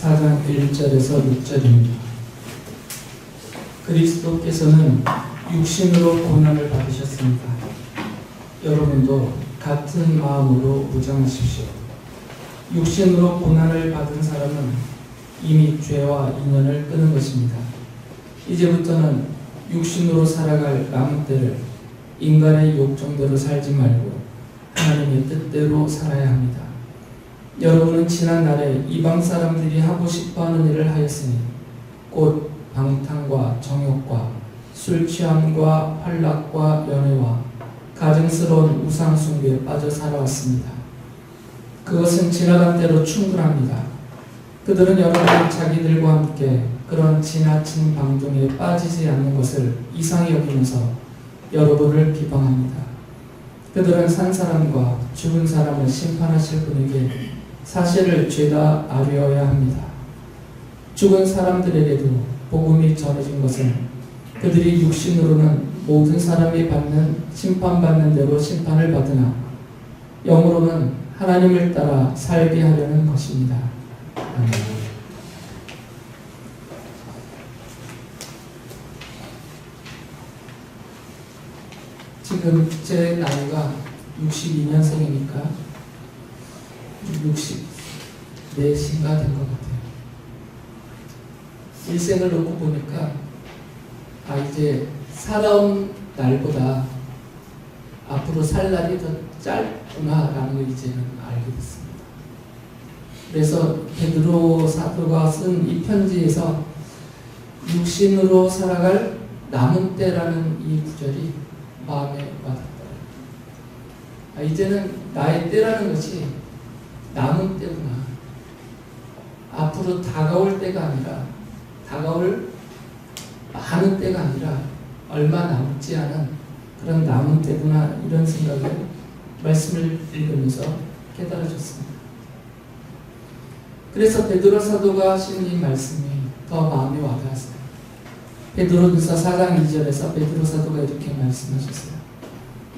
4장 1절에서 6절입니다. 그리스도께서는 육신으로 고난을 받으셨습니다. 여러분도 같은 마음으로 무장하십시오. 육신으로 고난을 받은 사람은 이미 죄와 인연을 끊은 것입니다. 이제부터는 육신으로 살아갈 남은 때를 인간의 욕정대로 살지 말고 하나님의 뜻대로 살아야 합니다. 여러분은 지난날에 이방 사람들이 하고 싶어하는 일을 하였으니 곧 방탕과 정욕과 술 취함과 활락과 연애와 가증스러운 우상 숭배에 빠져 살아왔습니다. 그것은 지나간 대로 충분합니다. 그들은 여러분 자기들과 함께 그런 지나친 방종에 빠지지 않는 것을 이상히 여기면서 여러분을 비방합니다. 그들은 산 사람과 죽은 사람을 심판하실 분에게 사실을 죄다 아뢰어야 합니다. 죽은 사람들에게도 복음이 전해진 것은 그들이 육신으로는 모든 사람이 받는 심판받는 대로 심판을 받으나 영으로는 하나님을 따라 살게 하려는 것입니다. 아멘. 지금 제 나이가 62년생이니까 64인가 된 것 같아요. 일생을 놓고 보니까 이제 살아온 날보다 앞으로 살 날이 더 짧구나라는 걸 이제는 알게 됐습니다. 그래서 베드로 사도가 쓴 이 편지에서 육신으로 살아갈 남은 때라는 이 구절이 마음에 와닿더라고요. 이제는 나의 때라는 것이 남은 때구나. 앞으로 다가올 때가 아니라 다가올 많은 때가 아니라 얼마 남지 않은 그런 남은 때구나, 이런 생각을 말씀을 읽으면서 깨달아졌습니다. 그래서 베드로 사도가 하신 이 말씀이 더 마음에 와닿았어요. 베드로전서 4장 2절에서 베드로 사도가 이렇게 말씀하셨어요.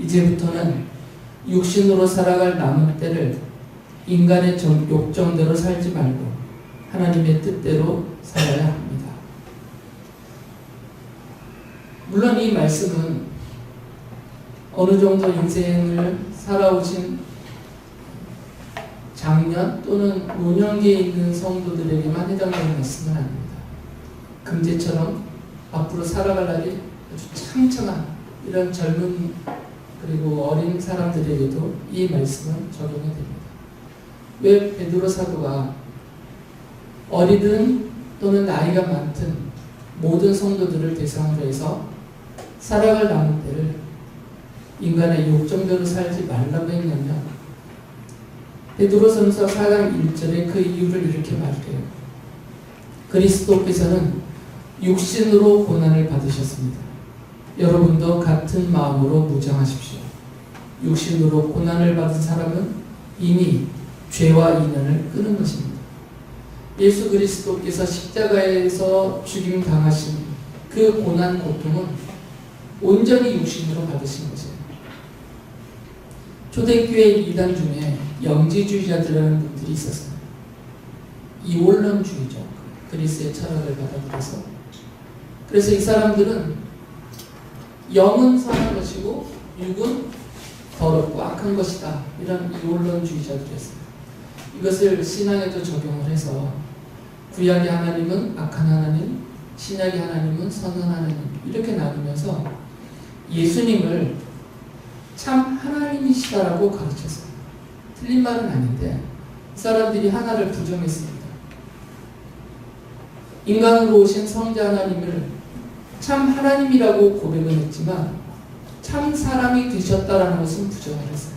이제부터는 육신으로 살아갈 남은 때를 인간의 욕정대로 살지 말고 하나님의 뜻대로 살아야 합니다. 물론 이 말씀은 어느 정도 인생을 살아오신 장년 또는 노년기에 있는 성도들에게만 해당되는 말씀은 아닙니다. 금제처럼 앞으로 살아갈 날이 아주 창창한 이런 젊은 그리고 어린 사람들에게도 이 말씀은 적용이 됩니다. 왜 베드로 사도가 어리든 또는 나이가 많든 모든 성도들을 대상으로 해서 살아갈 남은 때를 인간의 욕정대로 살지 말라고 했냐면, 베드로전서 4장 1절에 그 이유를 이렇게 말해요. 그리스도께서는 육신으로 고난을 받으셨습니다. 여러분도 같은 마음으로 무장하십시오. 육신으로 고난을 받은 사람은 이미 죄와 인연을 끊은 것입니다. 예수 그리스도께서 십자가에서 죽임 당하신 그 고난 고통은 온전히 육신으로 받으신 것이에요. 초대교회 이단 중에 영지주의자들이라는 분들이 있었어요. 이원론주의죠. 그리스의 철학을 받아들여서. 그래서 이 사람들은 영은 선한 것이고 육은 더럽고 악한 것이다, 이런 이원론주의자들이었어요. 이것을 신앙에도 적용을 해서 구약의 하나님은 악한 하나님, 신약의 하나님은 선한 하나님, 이렇게 나누면서 예수님을 참 하나님이시다라고 가르쳤어요. 틀린 말은 아닌데 이 사람들이 하나를 부정했습니다. 인간으로 오신 성자 하나님을 참 하나님이라고 고백은 했지만 참 사람이 되셨다라는 것은 부정을 했어요.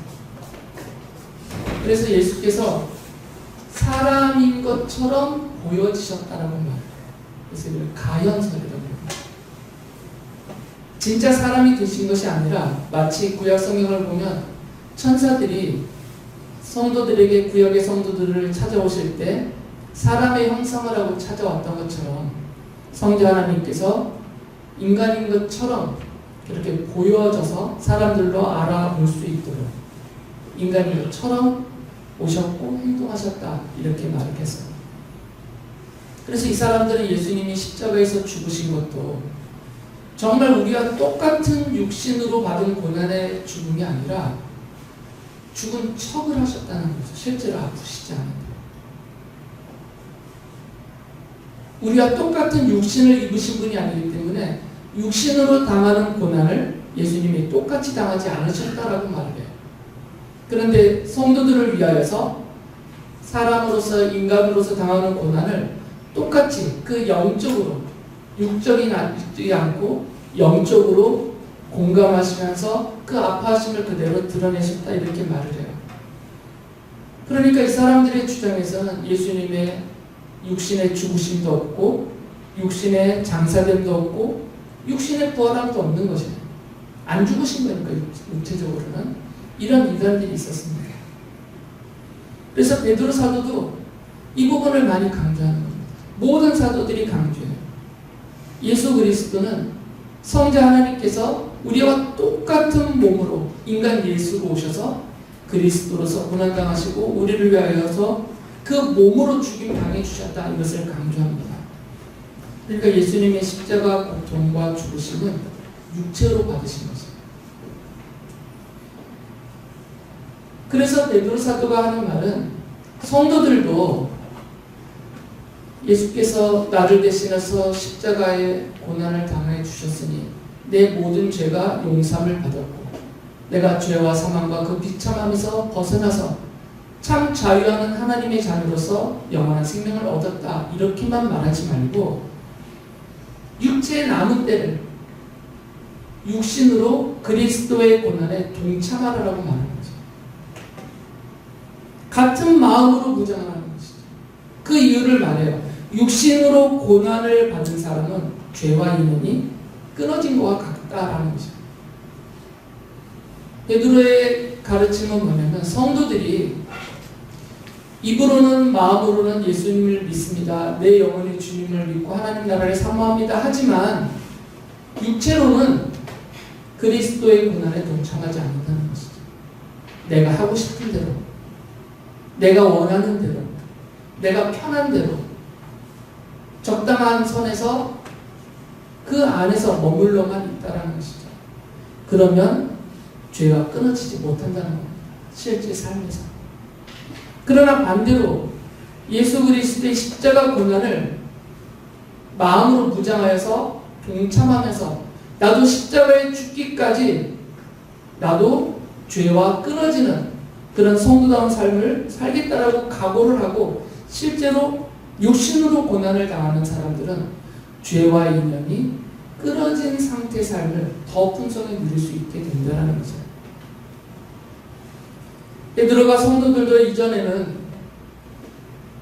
그래서 예수께서 사람인 것처럼 보여지셨다라고 말해요. 그래서 이걸 가현설이라고 합니다. 진짜 사람이 되신 것이 아니라 마치 구약 성경을 보면 천사들이 성도들에게, 구약의 성도들을 찾아오실 때 사람의 형상을 하고 찾아왔던 것처럼 성자 하나님께서 인간인 것처럼 그렇게 보여져서 사람들로 알아볼 수 있도록 인간인 것처럼 오셨고 행동하셨다, 이렇게 말을 했어요. 그래서 이 사람들은 예수님이 십자가에서 죽으신 것도 정말 우리와 똑같은 육신으로 받은 고난의 죽음이 아니라 죽은 척을 하셨다는 거죠. 실제로 아프시지 않은데. 우리와 똑같은 육신을 입으신 분이 아니기 때문에 육신으로 당하는 고난을 예수님이 똑같이 당하지 않으셨다라고 말을 해요. 그런데 성도들을 위하여서 사람으로서 인간으로서 당하는 고난을 똑같이 그 영적으로 육적이지 않고 영적으로 공감하시면서 그 아파하심을 그대로 드러내셨다 이렇게 말을 해요. 그러니까 이 사람들의 주장에서는 예수님의 육신의 죽으심도 없고 육신의 장사됨도 없고 육신의 부활함도 없는 것이에요. 안 죽으신 거니까 육체적으로는 이런 이단들이 있었습니다. 그래서 베드로 사도도 이 부분을 많이 강조하는 겁니다. 모든 사도들이 강조해요. 예수 그리스도는 성자 하나님께서 우리와 똑같은 몸으로 인간 예수로 오셔서 그리스도로서 고난당하시고 우리를 위하여서 그 몸으로 죽임 당해주셨다 이것을 강조합니다. 그러니까 예수님의 십자가 고통과 죽으심은 육체로 받으신 거죠. 그래서 베드로 사도가 하는 말은 성도들도 예수께서 나를 대신해서 십자가의 고난을 당해 주셨으니 내 모든 죄가 용서함을 받았고 내가 죄와 사망과 그 비참함에서 벗어나서 참 자유하는 하나님의 자녀로서 영원한 생명을 얻었다 이렇게만 말하지 말고 육체의 남은 때를 육신으로 그리스도의 고난에 동참하라고 말하는 거죠. 같은 마음으로 무장하는 것이죠. 그 이유를 말해요. 육신으로 고난을 받은 사람은 죄와 인연이 끊어진 것과 같다라는 거죠. 베드로의 가르침은 뭐냐면 성도들이 입으로는 마음으로는 예수님을 믿습니다. 내 영혼이 주님을 믿고 하나님 나라를 사모합니다. 하지만 육체로는 그리스도의 고난에 동참하지 않는다는 것이죠. 내가 하고 싶은 대로, 내가 원하는 대로, 내가 편한 대로 적당한 선에서 그 안에서 머물러만 있다는 것이죠. 그러면 죄가 끊어지지 못한다는 겁니다. 실제 삶에서. 그러나 반대로 예수 그리스도의 십자가 고난을 마음으로 무장하여서 동참하면서 나도 십자가에 죽기까지 나도 죄와 끊어지는 그런 성도다운 삶을 살겠다라고 각오를 하고 실제로 육신으로 고난을 당하는 사람들은 죄와 인연이 끊어진 상태의 삶을 더 풍성히 누릴 수 있게 된다는 거죠. 베드로가 성도들도 이전에는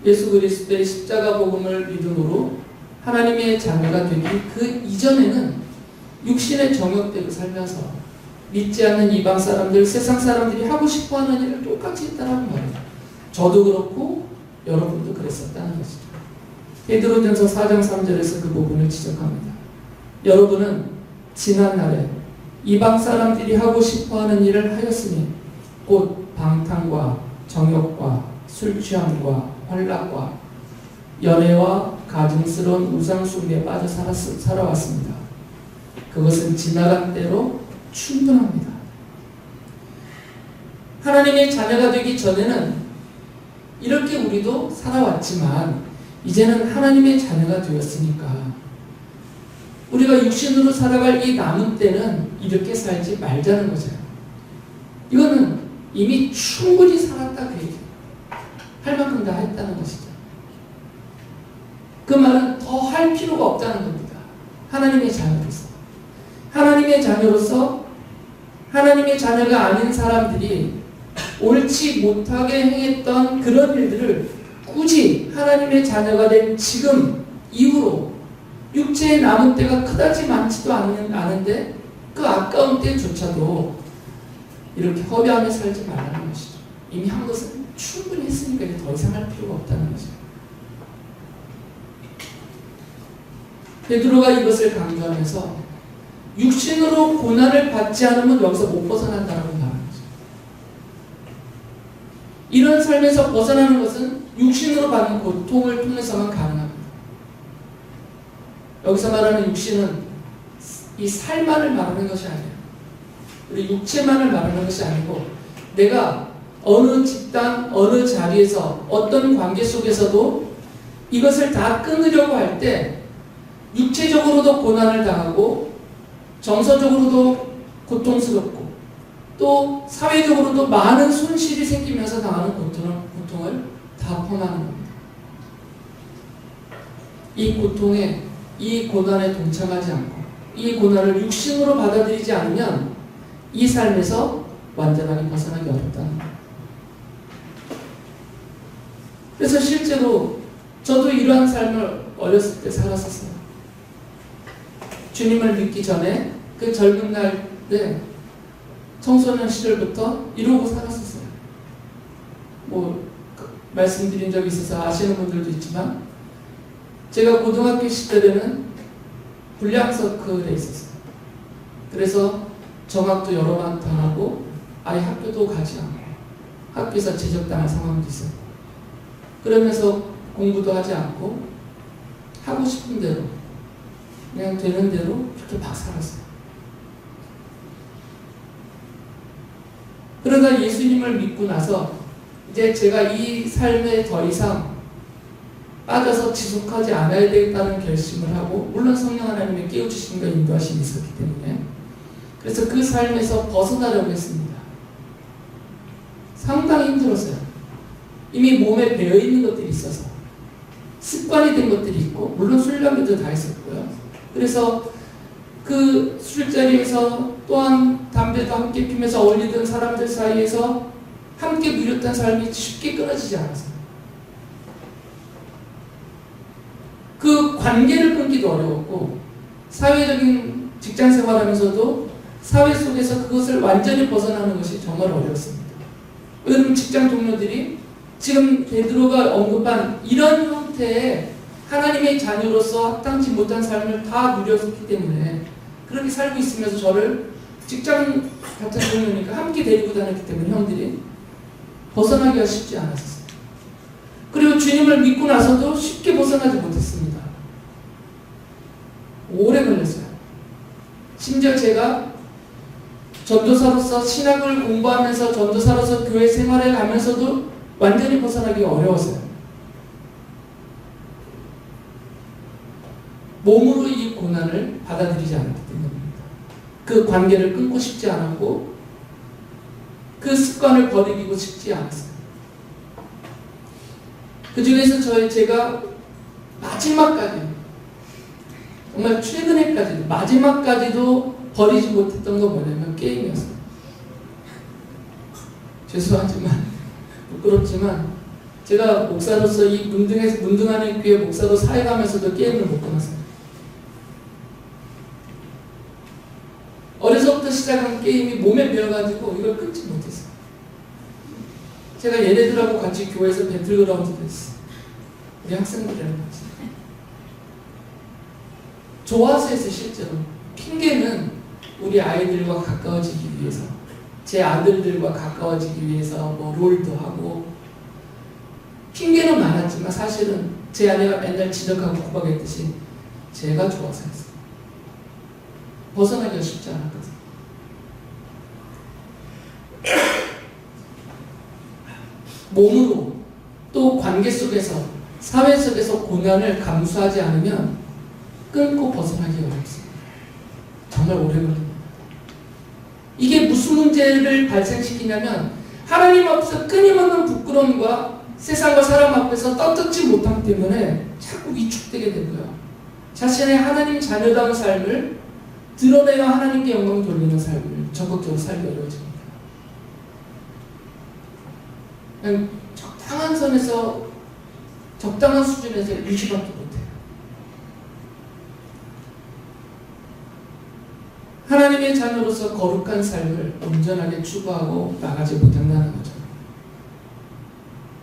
예수 그리스도의 십자가 복음을 믿음으로 하나님의 자녀가 되기 그 이전에는 육신의 정욕대로 살면서 믿지 않는 이방 사람들, 세상 사람들이 하고 싶어하는 일을 똑같이 했다는 말이에요. 저도 그렇고 여러분도 그랬었다는 것이죠. 베드로전서 4장 3절에서 그 부분을 지적합니다. 여러분은 지난날에 이방 사람들이 하고 싶어하는 일을 하였으니 곧 방탕과 정욕과 술 취함과 활락과 연애와 가증스러운 우상숭배에 빠져 살아왔습니다. 그것은 지나간 때로 충분합니다. 하나님의 자녀가 되기 전에는 이렇게 우리도 살아왔지만 이제는 하나님의 자녀가 되었으니까 우리가 육신으로 살아갈 이 남은 때는 이렇게 살지 말자는 거죠. 이거는 이미 충분히 살았다 그 얘기예요. 할 만큼 다 했다는 것이죠. 그 말은 더 할 필요가 없다는 겁니다. 하나님의 자녀로서. 하나님의 자녀로서 하나님의 자녀가 아닌 사람들이 옳지 못하게 행했던 그런 일들을 굳이 하나님의 자녀가 된 지금 이후로 육체의 남은 때가 그다지 많지도 않은데 그 아까운 때조차도 이렇게 허비하며 살지 말라는 것이죠. 이미 한 것은 충분히 했으니까 이제 더 이상 할 필요가 없다는 거죠. 베드로가 이것을 강조하면서 육신으로 고난을 받지 않으면 여기서 못 벗어난다고 말하는 거죠. 이런 삶에서 벗어나는 것은 육신으로 받는 고통을 통해서만 가능합니다. 여기서 말하는 육신은 이 살만을 말하는 것이 아니에요. 우리 육체만을 말하는 것이 아니고 내가 어느 집단, 어느 자리에서 어떤 관계 속에서도 이것을 다 끊으려고 할 때 육체적으로도 고난을 당하고 정서적으로도 고통스럽고 또 사회적으로도 많은 손실이 생기면서 당하는 고통을 다 포함하는 겁니다. 이 고통에, 이 고난에 동참하지 않고 이 고난을 육신으로 받아들이지 않으면 이 삶에서 완전하게 벗어나기 어렵다는 거예요. 그래서 실제로 저도 이러한 삶을 어렸을 때 살았었어요. 주님을 믿기 전에 그 젊은 날 때 청소년 시절부터 이러고 살았었어요. 말씀드린 적이 있어서 아시는 분들도 있지만 제가 고등학교 시절에는 불량서클에 있었어요. 그래서 정학도 여러 번 당하고 아예 학교도 가지 않고 학교에서 제적당할 상황도 있었고 그러면서 공부도 하지 않고 하고 싶은 대로 그냥 되는 대로 그렇게 막 살았어요. 그러다 예수님을 믿고 나서 이제 제가 이 삶에 더 이상 빠져서 지속하지 않아야 되겠다는 결심을 하고 물론 성령 하나님의 깨우치심과 인도하심이 있었기 때문에 그래서 그 삶에서 벗어나려고 했습니다. 상당히 힘들었어요. 이미 몸에 배어있는 것들이 있어서 습관이 된 것들이 있고 물론 술량도 다 있었고요. 그래서 그 술자리에서 또한 담배도 함께 피면서 어울리던 사람들 사이에서 함께 누렸던 삶이 쉽게 끊어지지 않았어요. 그 관계를 끊기도 어려웠고 사회적인 직장 생활하면서도 사회 속에서 그것을 완전히 벗어나는 것이 정말 어려웠습니다. 왜냐하면 직장 동료들이 지금 베드로가 언급한 이런 형태의 하나님의 자녀로서 합당치 못한 삶을 다 누렸기 때문에 그렇게 살고 있으면서 저를 직장 같은 동료니까 함께 데리고 다녔기 때문에 형들이 벗어나기가 쉽지 않았어요. 그리고 주님을 믿고 나서도 쉽게 벗어나지 못했습니다. 오래 걸렸어요. 심지어 제가 전도사로서 신학을 공부하면서 전도사로서 교회 생활에 가면서도 완전히 벗어나기가 어려웠어요. 몸으로 이 고난을 받아들이지 않았기 때문입니다. 그 관계를 끊고 싶지 않았고 그 습관을 버리고 싶지 않았어요. 그 중에서 제가 마지막까지 정말 최근에까지도 마지막까지도 버리지 못했던 건 뭐냐면 게임이었어요. 죄송하지만 부끄럽지만 제가 목사로서 이 문등하는 교회 목사로 사역하면서도 게임을 못 끊었어요. 어려서부터 시작한 게임이 몸에 배어가지고 이걸 끊지 못했어요. 제가 얘네들하고 같이 교회에서 배틀그라운드도 했어요. 우리 학생들이랑 같이. 좋아서 했어요. 실제로. 핑계는 우리 아이들과 가까워지기 위해서 제 아들들과 가까워지기 위해서 롤도 하고 핑계는 많았지만 사실은 제 아내가 맨날 지적하고 구박했듯이 제가 좋아서 했어요. 벗어나기가 쉽지 않았거든요. 몸으로 또 관계 속에서 사회 속에서 고난을 감수하지 않으면 끊고 벗어나기 어렵습니다. 정말 오래 걸립니다. 이게 무슨 문제를 발생시키냐면 하나님 앞에서 끊임없는 부끄러움과 세상과 사람 앞에서 떳떳지 못함 때문에 자꾸 위축되게 되고요. 자신의 하나님 자녀다운 삶을 드러내어 하나님께 영광을 돌리는 삶을 적극적으로 살기 어려워집니다. 그냥 적당한 선에서 적당한 수준에서 유지밖에 못해요. 하나님의 자녀로서 거룩한 삶을 온전하게 추구하고 나가지 못한다는 거죠.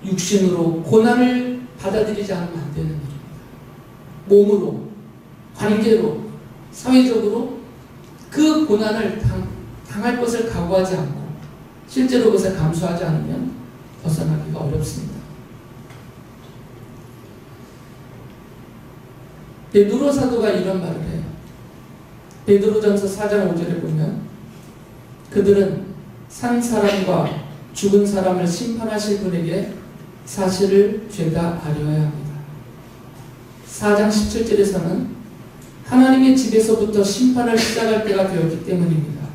육신으로 고난을 받아들이지 않으면 안 되는 일입니다. 몸으로, 관계로, 사회적으로 그 고난을 당할 것을 각오하지 않고 실제로 그것을 감수하지 않으면 벗어나기가 어렵습니다. 베드로 사도가 이런 말을 해요. 베드로전서 4장 5절에 보면 그들은 산 사람과 죽은 사람을 심판하실 분에게 사실을 죄다 아뢰어야 합니다. 4장 17절에서는 하나님의 집에서부터 심판을 시작할 때가 되었기 때문입니다.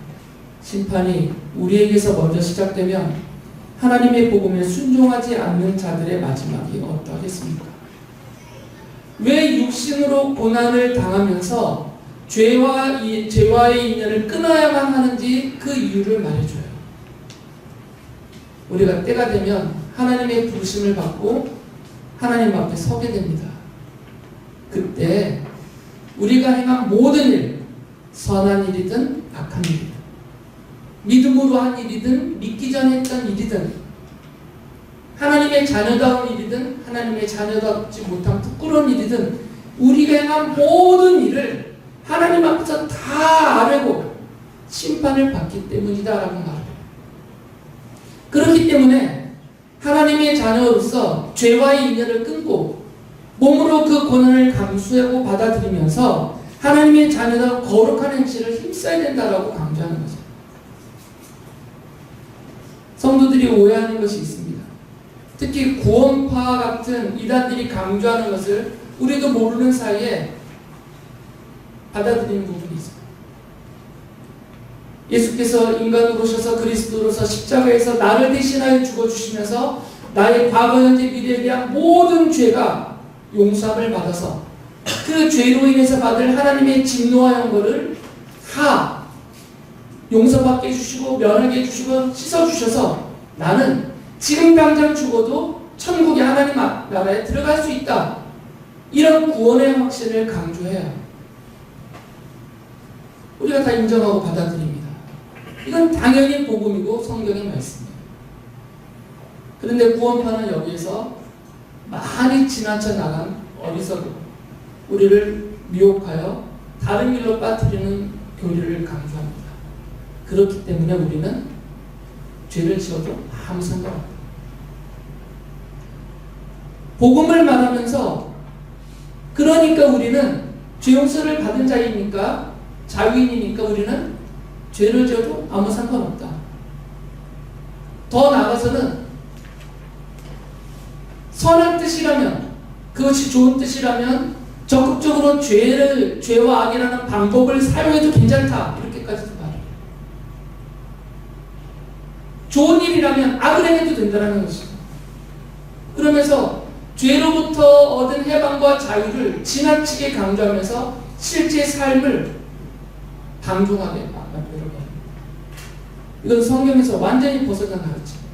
심판이 우리에게서 먼저 시작되면 하나님의 복음에 순종하지 않는 자들의 마지막이 어떠하겠습니까? 왜 육신으로 고난을 당하면서 죄와의 인연을 끊어야만 하는지 그 이유를 말해줘요. 우리가 때가 되면 하나님의 부르심을 받고 하나님 앞에 서게 됩니다. 그때 우리가 행한 모든 일, 선한 일이든 악한 일이든, 믿음으로 한 일이든 믿기 전에 했던 일이든, 하나님의 자녀다운 일이든 하나님의 자녀답지 못한 부끄러운 일이든, 우리가 행한 모든 일을 하나님 앞에서 다 아뢰고 심판을 받기 때문이다라고 말해요. 그렇기 때문에 하나님의 자녀로서 죄와의 인연을 끊고 몸으로 그 고난을 감수하고 받아들이면서 하나님의 자녀다운 거룩한 행실을 힘써야 된다라고 강조하는 거죠. 성도들이 오해하는 것이 있습니다. 특히 구원파 같은 이단들이 강조하는 것을 우리도 모르는 사이에 받아들이는 부분이 있어요. 예수께서 인간으로 오셔서 그리스도로서 십자가에서 나를 대신하여 죽어주시면서 나의 과거, 현재, 미래에 대한 모든 죄가 용서함을 받아서 그 죄로 인해서 받을 하나님의 진노와 형벌을 다 용서받게 해주시고 면하게 해주시고 씻어주셔서 나는 지금 당장 죽어도 천국의 하나님 나라에 들어갈 수 있다. 이런 구원의 확신을 강조해요. 우리가 다 인정하고 받아들입니다. 이건 당연히 복음이고 성경의 말씀이에요. 그런데 구원파는 여기에서 많이 지나쳐 나간 어리석음, 우리를 미혹하여 다른 길로 빠뜨리는 교리를 강조합니다. 그렇기 때문에 우리는 죄를 지어도 아무 상관없다. 복음을 말하면서 그러니까 우리는 죄 용서를 받은 자이니까 자유인이니까 우리는 죄를 지어도 아무 상관없다. 더 나아가서는 선한 뜻이라면, 그것이 좋은 뜻이라면 적극적으로 죄와 악이라는 방법을 사용해도 괜찮다. 이렇게까지도 말해요. 좋은 일이라면 악을 행해도 된다는 것이죠. 그러면서 죄로부터 얻은 해방과 자유를 지나치게 강조하면서 실제 삶을 방종하게 만들어버립니다. 이건 성경에서 완전히 벗어난 가르침.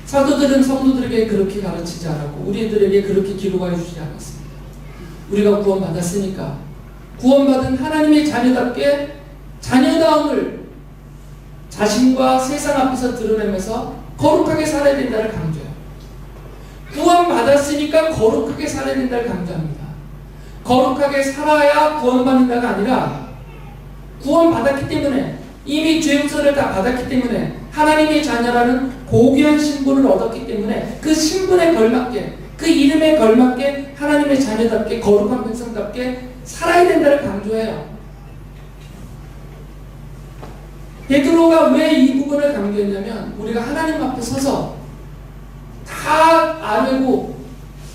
사도들은 성도들에게 그렇게 가르치지 않았고 우리들에게 그렇게 기록하여 주지 않았습니다. 우리가 구원받았으니까 구원받은 하나님의 자녀답게 자녀다움을 자신과 세상 앞에서 드러내면서 거룩하게 살아야 된다를 강조해요. 구원받았으니까 거룩하게 살아야 된다를 강조합니다. 거룩하게 살아야 구원받는다가 아니라 구원받았기 때문에 이미 죄 용서를 다 받았기 때문에 하나님의 자녀라는 고귀한 신분을 얻었기 때문에 그 신분에 걸맞게 그 이름에 걸맞게 하나님의 자녀답게 거룩한 백성답게 살아야 된다를 강조해요. 베드로가 왜 이 부분을 강조했냐면 우리가 하나님 앞에 서서 다 아뢰고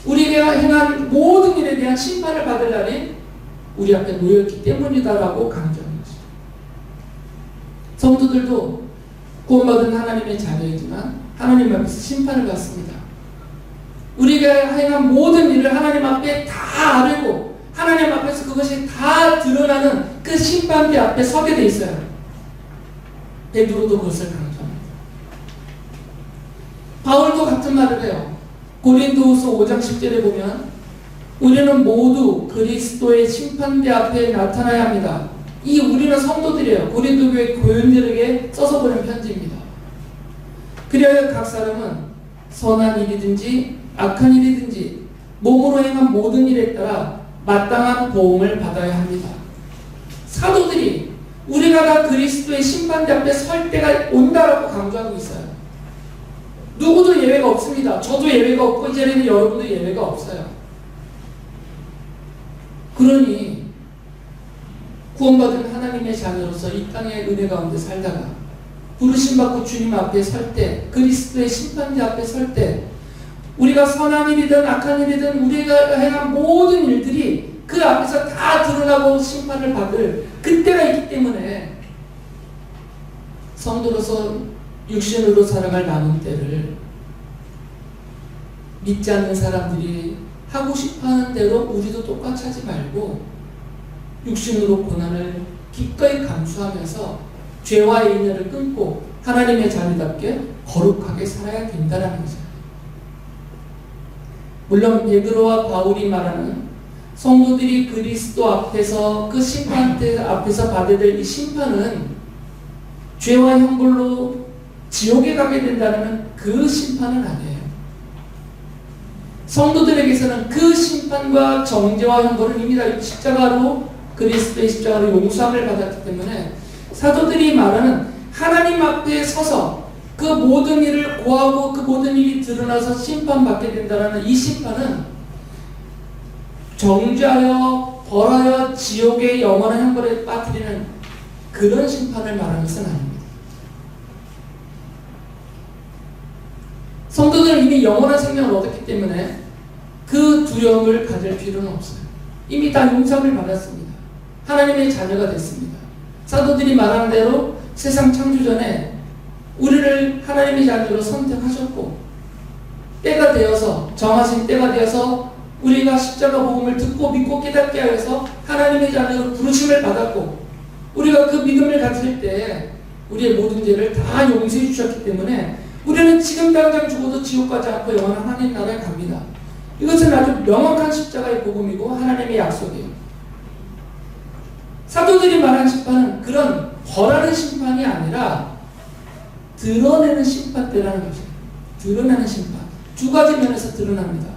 우리가 행한 모든 일에 대한 심판을 받을 날이 우리 앞에 놓였기 때문이다라고 강조합니다. 성도들도 구원받은 하나님의 자녀이지만 하나님 앞에서 심판을 받습니다. 우리가 행한 모든 일을 하나님 앞에 다 아뢰고 하나님 앞에서 그것이 다 드러나는 그 심판대 앞에 서게 돼 있어요. 베드로도 그것을 강조합니다. 바울도 같은 말을 해요. 고린도후서 5장 10절에 보면 우리는 모두 그리스도의 심판대 앞에 나타나야 합니다. 이 우리는 성도들이에요. 고린도 교회 교인들에게 써서 보낸 편지입니다. 그래야 각 사람은 선한 일이든지 악한 일이든지 몸으로 행한 모든 일에 따라 마땅한 보응을 받아야 합니다. 사도들이 우리가 다 그리스도의 심판대 앞에 설 때가 온다라고 강조하고 있어요. 누구도 예외가 없습니다. 저도 예외가 없고 이 자리에는 여러분도 예외가 없어요. 그러니 구원받은 하나님의 자녀로서 이 땅의 은혜 가운데 살다가 부르심받고 주님 앞에 설 때, 그리스도의 심판대 앞에 설 때, 우리가 선한 일이든 악한 일이든 우리가 행한 모든 일들이 그 앞에서 다 드러나고 심판을 받을 그때가 있기 때문에 성도로서 육신으로 살아갈 남은 때를 믿지 않는 사람들이 하고 싶어하는 대로 우리도 똑같이 하지 말고 육신으로 고난을 기꺼이 감수하면서 죄와의 인연을 끊고 하나님의 자녀답게 거룩하게 살아야 된다는 거죠. 물론 베드로와 바울이 말하는 성도들이 그리스도 앞에서 그 심판대 앞에서 받아야 될 이 심판은 죄와 형벌로 지옥에 가게 된다는 그 심판은 아니에요. 성도들에게서는 그 심판과 정죄와 형벌은 이미 다 십자가로 그리스도의 십자가로 용서함을 받았기 때문에 사도들이 말하는 하나님 앞에 서서 그 모든 일을 고하고 그 모든 일이 드러나서 심판받게 된다는 이 심판은 정죄하여 벌하여 지옥의 영원한 형벌에 빠뜨리는 그런 심판을 말하는 것은 아닙니다. 성도들은 이미 영원한 생명을 얻었기 때문에 그 두려움을 가질 필요는 없어요. 이미 다 용서를 받았습니다. 하나님의 자녀가 됐습니다. 사도들이 말하는 대로 세상 창조 전에 우리를 하나님의 자녀로 선택하셨고 때가 되어서 정하신 때가 되어서 우리가 십자가 복음을 듣고 믿고 깨닫게 하여서 하나님의 자녀로 부르심을 받았고 우리가 그 믿음을 가질 때 우리의 모든 죄를 다 용서해 주셨기 때문에 우리는 지금 당장 죽어도 지옥 가지 않고 영원한 하나님 나라에 갑니다. 이것은 아주 명확한 십자가의 복음이고 하나님의 약속이에요. 사도들이 말한 심판은 그런 벌하는 심판이 아니라 드러내는 심판대라는 것이에요. 드러내는 심판. 두 가지 면에서 드러납니다.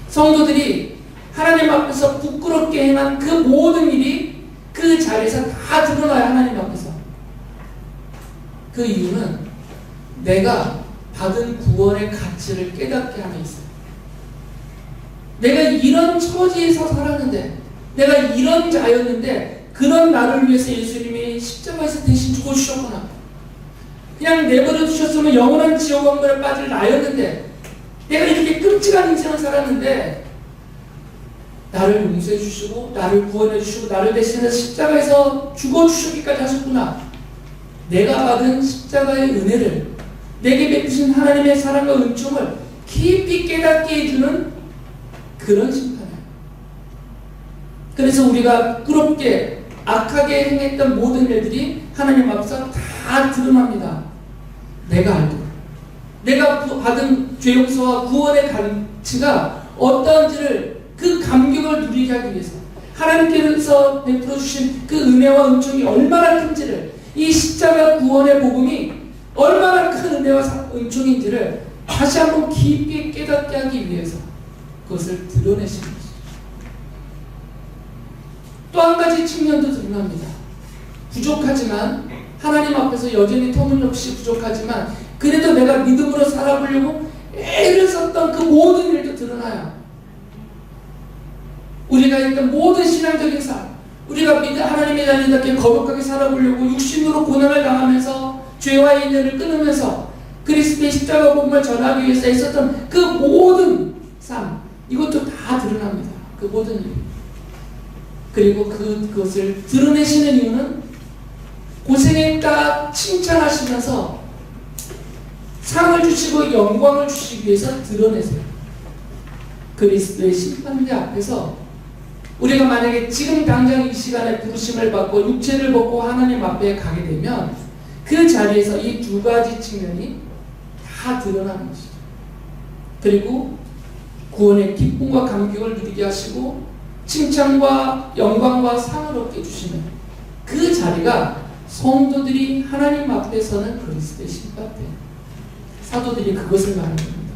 성도들이 하나님 앞에서 부끄럽게 행한 그 모든 일이 그 자리에서 다 드러나요. 하나님 앞에서. 그 이유는 내가 받은 구원의 가치를 깨닫게 함에 있어요. 내가 이런 처지에서 살았는데 내가 이런 자였는데 그런 나를 위해서 예수님이 십자가에서 대신 죽어주셨구나. 그냥 내버려 두셨으면 영원한 지옥 왕국에 빠질 나였는데 내가 이렇게 끔찍한 인생을 살았는데 나를 용서해 주시고 나를 구원해 주시고 나를 대신해서 십자가에서 죽어주시기까지 하셨구나. 내가 받은 십자가의 은혜를 내게 베푸신 하나님의 사랑과 은총을 깊이 깨닫게 해주는 그런 심판이에요. 그래서 우리가 부끄럽게 악하게 행했던 모든 일들이 하나님 앞에서 다 드러납니다. 내가 알고 내가 받은 죄 용서와 구원의 가치가 어떠한지를 그 감격을 누리게 하기 위해서 하나님께서 베풀어 주신 그 은혜와 은총이 얼마나 큰지를 이 십자가 구원의 복음이 얼마나 큰 은혜와 은총인지를 다시 한번 깊이 깨닫게 하기 위해서 그것을 드러내시는 것이죠. 또 한 가지 측면도 드러납니다. 부족하지만 하나님 앞에서 여전히 터무니없이 부족하지만 그래도 내가 믿음으로 살아보려고 애를 썼던 그 모든 일도 드러나요. 우리가 했던 모든 신앙적인 삶, 우리가 하나님의 자녀답게 거룩하게 살아보려고 육신으로 고난을 당하면서 죄와의 인연을 끊으면서 그리스도의 십자가 복음을 전하기 위해서 했었던 그 모든 삶, 이것도 다 드러납니다. 그 모든 일. 그리고 그것을 드러내시는 이유는 고생했다 칭찬하시면서 상을 주시고 영광을 주시기 위해서 드러내세요. 그리스도의 심판대 앞에서 우리가 만약에 지금 당장 이 시간에 부르심을 받고 육체를 벗고 하나님 앞에 가게 되면 그 자리에서 이 두 가지 측면이 다 드러나는 것이죠. 그리고 구원의 기쁨과 감격을 누리게 하시고 칭찬과 영광과 상을 얻게 주시는 그 자리가 성도들이 하나님 앞에 서는 그리스도의 심판대. 사도들이 그것을 말하는 겁니다.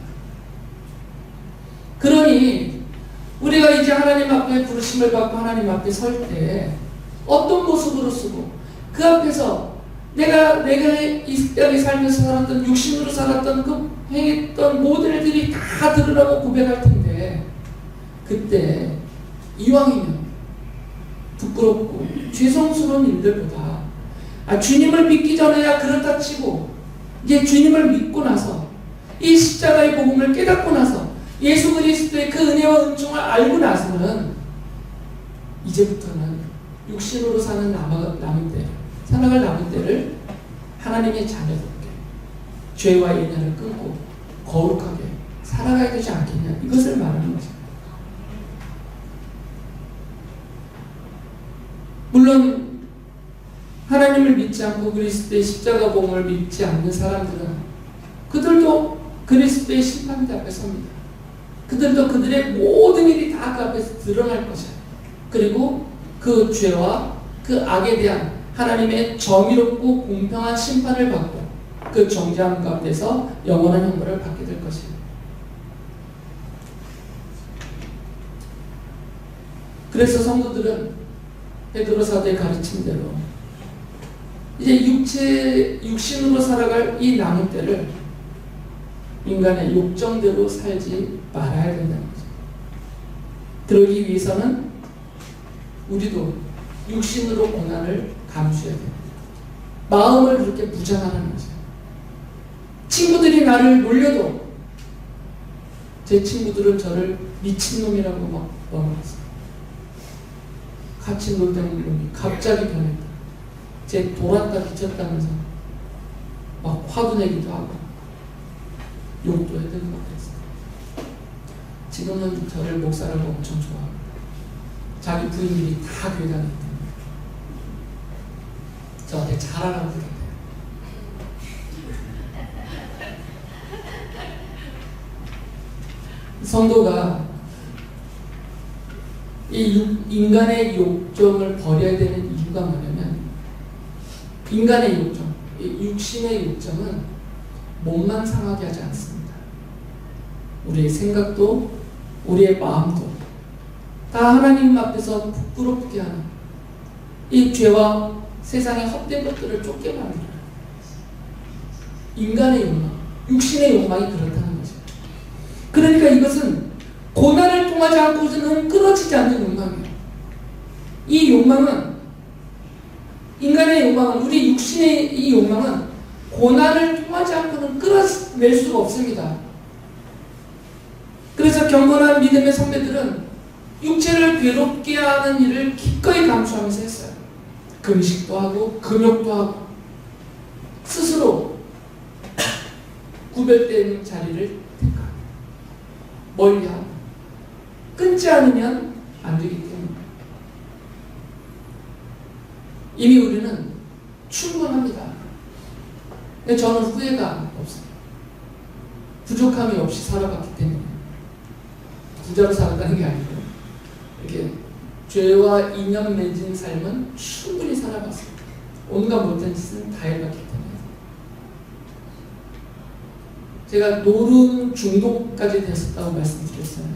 그러니 우리가 이제 하나님 앞에 부르심을 받고 하나님 앞에 설 때 어떤 모습으로 쓰고 그 앞에서 내가 이 땅에 살면서 살았던 육신으로 살았던 그 행했던 모든 일들이 다 드러나고 고백할 텐데 그때 이왕이면 부끄럽고 죄송스러운 일들보다 주님을 믿기 전에야 그렇다 치고 이제 주님을 믿고 나서 이 십자가의 복음을 깨닫고 나서 예수 그리스도의 그 은혜와 은총을 알고 나서는 이제부터는 육신으로 사는 남은 때, 살아갈 남은 때를 하나님의 자녀답게 죄와의 인연을 끊고 거룩하게 살아가야 되지 않겠냐, 이것을 말하는 거죠. 물론 하나님을 믿지 않고 그리스도의 십자가 복음을 믿지 않는 사람들은 그들도 그리스도의 심판대 앞에 섭니다. 그들도 그들의 모든 일이 다 그 앞에서 드러날 것이에요. 그리고 그 죄와 그 악에 대한 하나님의 정의롭고 공평한 심판을 받고 그 정죄함 가운데서 영원한 형벌을 받게 될 것이에요. 그래서 성도들은 베드로 사도의 가르침대로 이제 육신으로 살아갈 이 남은 때를 인간의 욕정대로 살지 말아야 된다는 거죠. 그러기 위해서는 우리도 육신으로 고난을 감수해야 됩니다. 마음을 그렇게 무장하는 거죠. 친구들이 나를 놀려도 제 친구들은 저를 미친놈이라고 막 넘어갔어요. 같이 놀던 놈이 갑자기 변했다. 제 돌았다 기쳤다면서 막 화도 내기도 하고 욕도 해대고 막 그랬어요. 지금은 저를 목사라고 엄청 좋아합니다. 자기 부인들이 다 교회 다니기 때문에 저한테 잘하라고 그러대요. 성도가 이 인간의 욕정을 버려야 되는 이유가 뭐냐면, 인간의 욕정, 육신의 욕정은 몸만 상하게 하지 않습니다. 우리의 생각도 우리의 마음도 다 하나님 앞에서 부끄럽게 하는 이 죄와 세상의 헛된 것들을 쫓게 만들어요. 인간의 욕망, 육신의 욕망이 그렇다는 거죠. 그러니까 이것은 고난을 통하지 않고서는 끊어지지 않는 욕망이에요. 이 욕망은, 인간의 욕망은, 우리 육신의 이 욕망은 고난을 통하지 않고는 끊어낼 수가 없습니다. 그래서 경건한 믿음의 선배들은 육체를 괴롭게 하는 일을 기꺼이 감수하면서 했어요. 금식도 하고 금욕도 하고 스스로 구별된 자리를 택하고 멀리하고 끊지 않으면 안 되기 때문에 이미 우리는 충분합니다. 근데 저는 후회가 없어요. 부족함이 없이 살아갔기 때문에. 부자로 살았다는 게 아니고 이렇게 죄와 인연 맺은 삶은 충분히 살아봤습니다. 온갖 못한 짓은 다 해봤기 때문에. 제가 노름 중독까지 됐었다고 말씀드렸어요.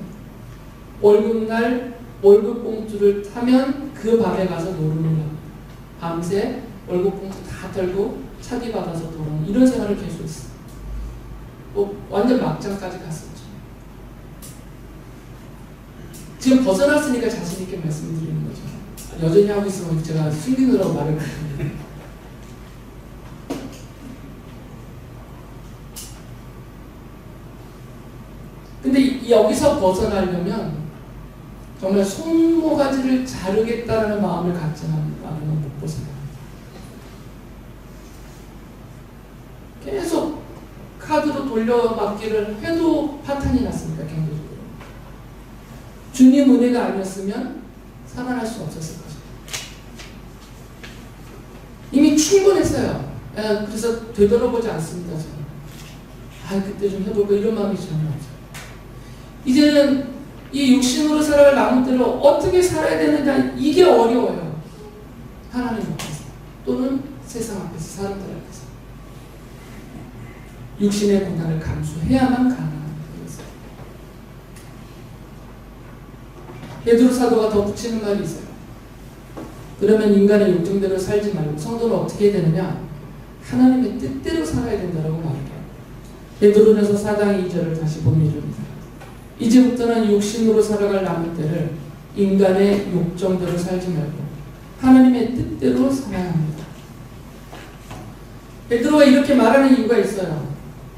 월급날 월급 봉투를 타면 그 밤에 가서 노름을 하고 밤새 월급 봉투 다 털고 차비 받아서 돌아오는 이런 생활을 계속 했어요. 완전 막장까지 갔었죠. 지금 벗어났으니까 자신있게 말씀드리는 거죠. 여전히 하고 있으면 제가 숨기느라고 말을 못합니다. 근데 여기서 벗어나려면 정말 손모가지를 자르겠다는 마음을 갖지 않으면 못 벗어나요. 계속 카드로 돌려막기를 해도 파탄이 났습니다. 경제적으로. 주님 은혜가 아니었으면 살아날 수 없었을 거죠. 이미 충분했어요. 그래서 되돌아보지 않습니다. 저는. 그때 좀 해볼까 이런 마음이 전혀 없어요. 이제는 이 육신으로 살아갈 남은 때를 어떻게 살아야 되느냐, 이게 어려워요. 하나님 앞에서 또는 세상 앞에서, 사람들 앞에서 육신의 고난을 감수해야만 가능합니다. 베드로 사도가 더 붙이는 말이 있어요. 그러면 인간의 욕정대로 살지 말고 성도는 어떻게 해야 되느냐? 하나님의 뜻대로 살아야 된다고 말해요. 베드로전서 4장 2절을 다시 보면 이릅니다. 이제부터는 육신으로 살아갈 남은 때를 인간의 욕정대로 살지 말고 하나님의 뜻대로 살아야 합니다. 베드로가 이렇게 말하는 이유가 있어요.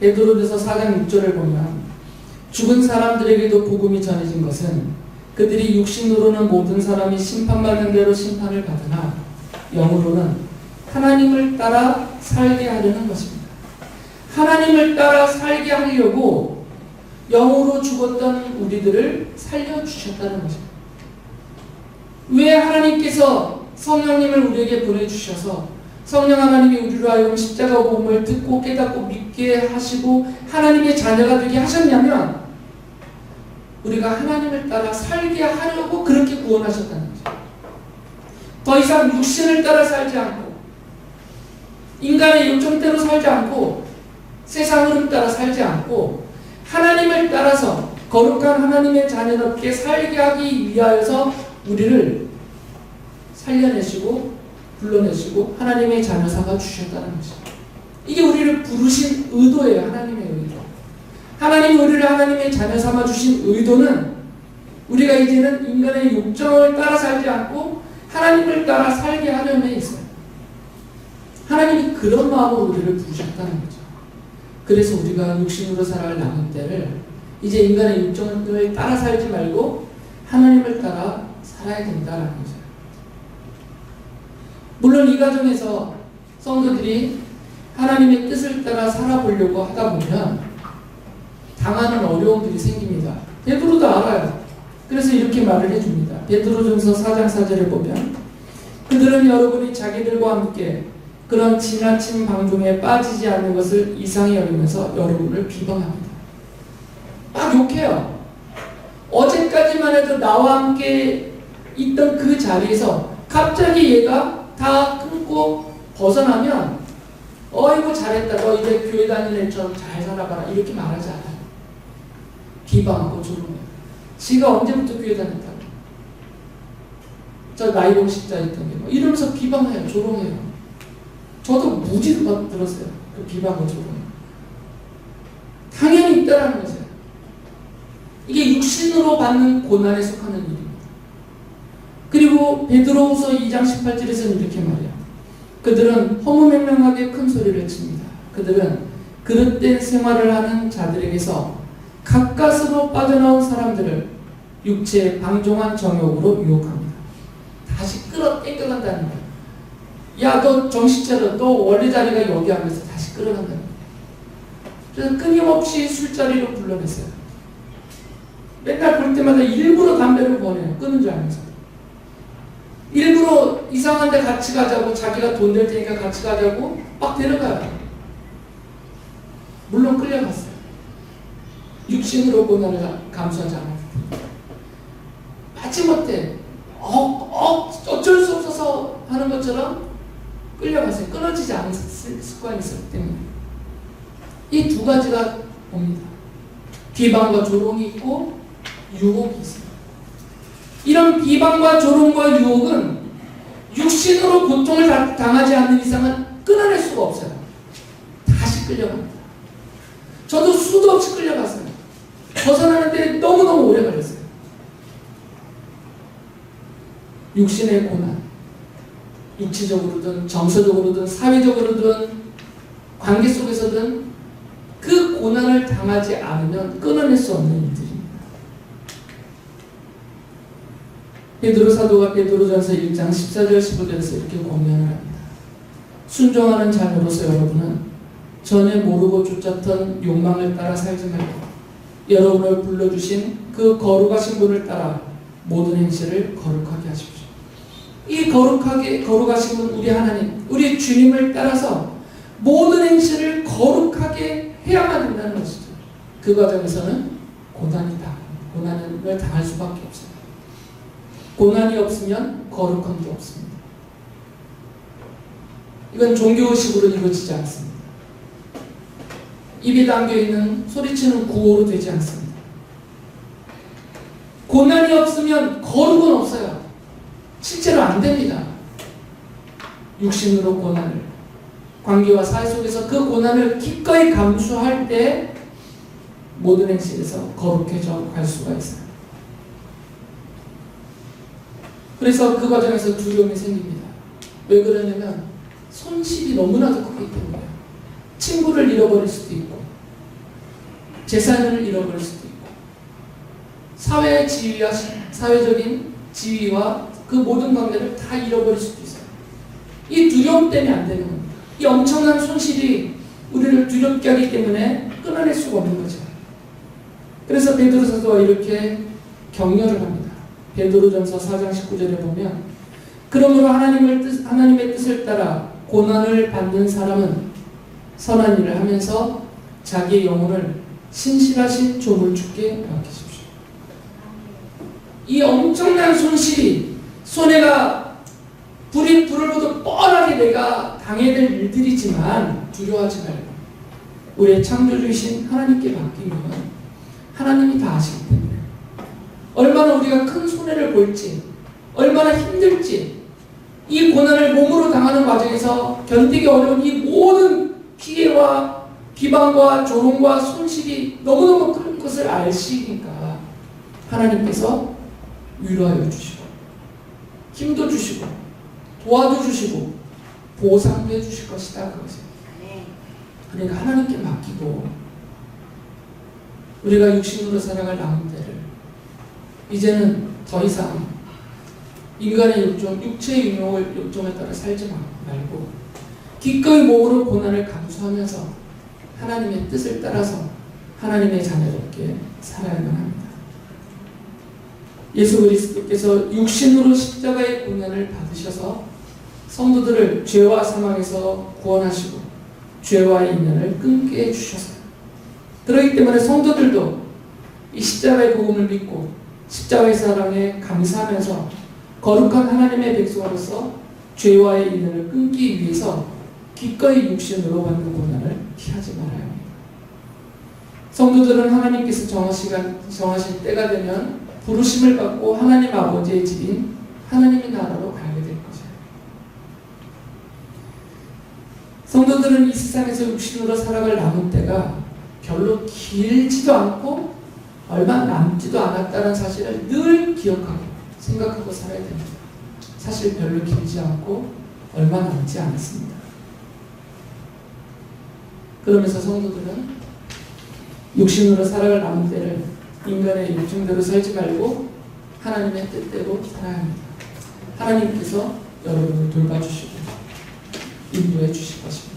베드로전서 4장 6절을 보면 죽은 사람들에게도 복음이 전해진 것은 그들이 육신으로는 모든 사람이 심판받는 대로 심판을 받으나 영으로는 하나님을 따라 살게 하려는 것입니다. 하나님을 따라 살게 하려고 영으로 죽었던 우리들을 살려주셨다는 것입니다. 왜 하나님께서 성령님을 우리에게 보내주셔서 성령 하나님이 우리로 하여금 십자가 복음을 듣고 깨닫고 믿게 하시고 하나님의 자녀가 되게 하셨냐면 우리가 하나님을 따라 살게 하려고 그렇게 구원하셨다는 거죠. 더 이상 육신을 따라 살지 않고 인간의 요청대로 살지 않고 세상 흐름 따라 살지 않고 하나님을 따라서 거룩한 하나님의 자녀답게 살게 하기 위하여서 우리를 살려내시고 불러내시고 하나님의 자녀 삼아 주셨다는 것입니다. 이게 우리를 부르신 의도예요. 하나님의 의도. 하나님이 우리를 하나님의 자녀 삼아 주신 의도는 우리가 이제는 인간의 욕정을 따라 살지 않고 하나님을 따라 살게 하려면 있어요. 하나님이 그런 마음으로 우리를 부르셨다는 거죠. 그래서 우리가 육신으로 살아갈 남은 때를 이제 인간의 욕정을 따라 살지 말고 하나님을 따라 살아야 된다는 거죠. 물론 이 과정에서 성도들이 하나님의 뜻을 따라 살아보려고 하다 보면 당하는 어려움들이 생깁니다. 베드로도 알아요. 그래서 이렇게 말을 해줍니다. 베드로전서 4장 4절에 보면 그들은 여러분이 자기들과 함께 그런 지나친 방종에 빠지지 않는 것을 이상히 여기면서 여러분을 비방합니다. 막 욕해요. 어제까지만 해도 나와 함께 있던 그 자리에서 갑자기 얘가 다 끊고 벗어나면 어이구 잘했다. 너 이제 교회 다니는 애처럼 잘 살아봐라. 이렇게 말하지 않아요. 비방하고 조롱해요. 지가 언제부터 교회 다녔다고. 저 나이롱 십자 있던 게 뭐 이러면서 비방해요. 조롱해요. 저도 무지도 들었어요. 그 비방과 조롱. 당연히 있다라는 거죠. 이게 육신으로 받는 고난에 속하는 일입니다. 그리고 베드로후서 2장 18절에서는 이렇게 말해요. 그들은 허무맹랑하게 큰 소리를 칩니다. 그들은 그릇된 생활을 하는 자들에게서 가까스로 빠져나온 사람들을 육체의 방종한 정욕으로 유혹합니다. 다시 끌어당겨간다는 거예요. 야, 너 정신 차려. 너 원래 자리가 여기 하면서 다시 끌어간다는 거예요. 그래서 끊임없이 술자리로 불러냈어요. 맨날 볼 때마다 일부러 담배를 보내요. 끊은 줄 알면서. 일부러 이상한 데 같이 가자고, 자기가 돈 낼 테니까 같이 가자고 막 데려가요. 물론 끌려갔어요. 육신으로 고난을 감수하지 않았기 때문에. 마지못해 어쩔 수 없어서 하는 것처럼 끌려갔어요. 끊어지지 않은 습관이 있었기 때문에. 이 두 가지가 옵니다. 비방과 조롱이 있고 유혹이 있습니다. 이런 비방과 조롱과 유혹은 육신으로 고통을 당하지 않는 이상은 끊어낼 수가 없어요. 다시 끌려갑니다. 저도 수도 없이 끌려갔어요. 벗어나는데 너무너무 오래 걸렸어요. 육신의 고난, 육체적으로든 정서적으로든 사회적으로든 관계 속에서든 그 고난을 당하지 않으면 끊어낼 수 없는 일들입니다. 베드로 사도가 베드로전서 1장 14절 15절에서 이렇게 권면을 합니다. 순종하는 자녀로서 여러분은 전에 모르고 쫓았던 욕망을 따라 살지 말고 여러분을 불러주신 그 거룩하신 분을 따라 모든 행실을 거룩하게 하십시오. 이 거룩하신 분 우리 하나님, 우리 주님을 따라서 모든 행실을 거룩하게 해야만 된다는 것이죠. 그 과정에서는 고난을 당할 수밖에 없어요. 고난이 없으면 거룩한 게 없습니다. 이건 종교의식으로 이루어지지 않습니다. 입에 담겨있는 소리치는 구호로 되지 않습니다. 고난이 없으면 거룩은 없어요. 실제로 안 됩니다. 육신으로 고난을, 관계와 사회 속에서 그 고난을 기꺼이 감수할 때 모든 행실에서 거룩해져 갈 수가 있어요. 그래서 그 과정에서 두려움이 생깁니다. 왜 그러냐면 손실이 너무나도 크기 때문에요. 친구를 잃어버릴 수도 있고 재산을 잃어버릴 수도 있고 사회 지위와 사회적인 지위와 그 모든 관계를 다 잃어버릴 수도 있어요. 이 두려움 때문에 안 되는 겁니다. 이 엄청난 손실이 우리를 두렵게 하기 때문에 끊어낼 수가 없는 거죠. 그래서 베드로 사도가 이렇게 격려를 합니다. 베드로전서 4장 19절에 보면 그러므로 하나님의 뜻을 따라 고난을 받는 사람은 선한 일을 하면서 자기의 영혼을 신실하신 조물주께 맡기십시오. 이 엄청난 손실이 손해가 불을 보듯 뻔하게 내가 당해야 될 일들이지만 두려워하지 말고 우리의 창조주이신 하나님께 맡기면 하나님이 다 아시기 때문에 얼마나 우리가 큰 손해를 볼지 얼마나 힘들지 이 고난을 몸으로 당하는 과정에서 견디기 어려운 이 모든 피해와 비방과 조롱과 손실이 너무너무 큰 것을 아시니까 하나님께서 위로하여 주시고 힘도 주시고 도와도 주시고 보상도 해주실 것이다 그것이에요. 그러니까 하나님께 맡기고 우리가 육신으로 살아갈 남은 때를 이제는 더 이상 인간의 욕정, 육체의 욕정에 따라 살지 말고 기꺼이 몸으로 고난을 감수하면서 하나님의 뜻을 따라서 하나님의 자녀답게 살아야만 합니다. 예수 그리스도께서 육신으로 십자가의 고난을 받으셔서 성도들을 죄와 사망에서 구원하시고 죄와의 인연을 끊게 해주셨어요. 그렇기 때문에 성도들도 이 십자가의 복음을 믿고 십자가의 사랑에 감사하면서 거룩한 하나님의 백성으로서 죄와의 인연을 끊기 위해서 기꺼이 육신으로 받는 고난을 피하지 말아야 합니다. 성도들은 하나님께서 정하신 때가 되면 부르심을 받고 하나님 아버지의 집인 하나님의 나라로 가게 될 것이에요. 성도들은 이 세상에서 육신으로 살아갈 남은 때가 별로 길지도 않고 얼마 남지도 않았다는 사실을 늘 기억하고 생각하고 살아야 됩니다. 사실 별로 길지 않고 얼마 남지 않았습니다. 그러면서 성도들은 육신으로 살아갈 남은 때를 인간의 욕심대로 살지 말고 하나님의 뜻대로 살아야 합니다. 하나님께서 여러분을 돌봐주시고 인도해 주실 것입니다.